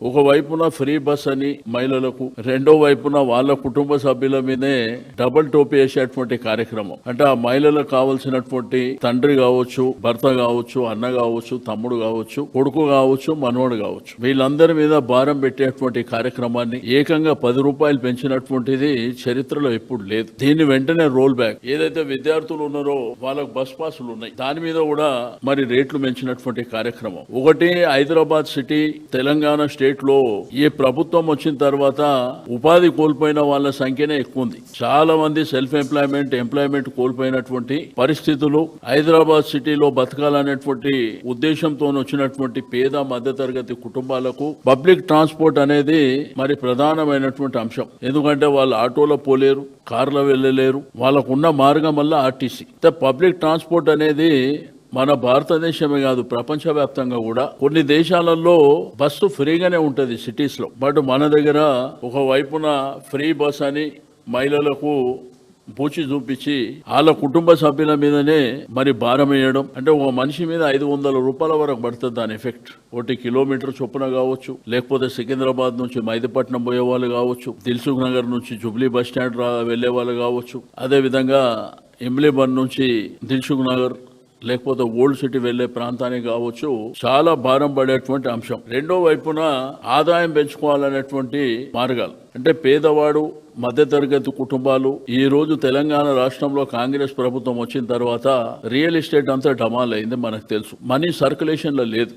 ఒకవైపున free bus అని మహిళలకు, రెండో వైపున వాళ్ళ కుటుంబ సభ్యుల మీదే డబుల్ టోపీ వేసేటువంటి కార్యక్రమం. అంటే ఆ మహిళలకు కావలసినటువంటి తండ్రి కావచ్చు, భర్త కావచ్చు, అన్న కావచ్చు, తమ్ముడు కావచ్చు, కొడుకు కావచ్చు, మనవడు కావచ్చు, వీళ్ళందరి మీద భారం పెట్టేటువంటి కార్యక్రమాన్ని ఏకంగా 10 రూపాయలు పెంచినటువంటిది చరిత్రలో ఎప్పుడు లేదు. దీన్ని వెంటనే రోల్ బ్యాక్. ఏదైతే విద్యార్థులు ఉన్నారో వాళ్ళకు బస్ పాసులు ఉన్నాయి, దాని మీద కూడా మరి రేట్లు పెంచినటువంటి కార్యక్రమం. ఒకటి హైదరాబాద్ సిటీ, తెలంగాణ స్టేట్ లో ఈ ప్రభుత్వం వచ్చిన తర్వాత ఉపాధి కోల్పోయిన వాళ్ళ సంఖ్యనే ఎక్కువ ఉంది. చాలా మంది సెల్ఫ్ ఎంప్లాయ్మెంట్ కోల్పోయినటువంటి పరిస్థితులు, హైదరాబాద్ సిటీలో బతకాలనేటువంటి ఉద్దేశంతో వచ్చినటువంటి పేద మధ్యతరగతి కుటుంబాలకు పబ్లిక్ ట్రాన్స్పోర్ట్ అనేది మరి ప్రధానమైనటువంటి అంశం. ఎందుకంటే వాళ్ళు ఆటోలో పోలేరు, కార్లో వెళ్ళలేరు, వాళ్ళకున్న మార్గం వల్ల ఆర్టీసీ. పబ్లిక్ ట్రాన్స్పోర్ట్ అనేది మన భారతదేశమే కాదు, ప్రపంచవ్యాప్తంగా కూడా కొన్ని దేశాలలో బస్సు ఫ్రీగానే ఉంటది సిటీస్ లో. బట్ మన దగ్గర ఒకవైపున ఫ్రీ బస్ అని మహిళలకు పూచి చూపించి వాళ్ళ కుటుంబ సభ్యుల మీదనే మరి భారం వేయడం. అంటే ఒక మనిషి మీద 500 రూపాయల వరకు పడుతుంది దాని ఎఫెక్ట్. 1 కిలోమీటర్ చొప్పున కావచ్చు, లేకపోతే సికింద్రాబాద్ నుంచి మైదపట్నం పోయే వాళ్ళు కావచ్చు, దిల్సుఖ్ నగర్ నుంచి జుబ్లీ బస్ స్టాండ్ వెళ్లే వాళ్ళు కావచ్చు, అదే విధంగా ఎమ్లీబన్ నుంచి దిల్సుఖ్ నగర్ లేకపోతే ఓల్డ్ సిటీ వెళ్లే ప్రాంతానికి కావచ్చు, చాలా భారం పడేటువంటి అంశం. రెండో వైపున ఆదాయం పెంచుకోవాలనేటువంటి మార్గాలు. అంటే పేదవాడు, మధ్యతరగతి కుటుంబాలు. ఈ రోజు తెలంగాణ రాష్ట్రంలో కాంగ్రెస్ ప్రభుత్వం వచ్చిన తర్వాత రియల్ ఎస్టేట్ అంతా డమాల్ అయింది, మనకు తెలుసు. మనీ సర్క్యులేషన్ లో లేదు.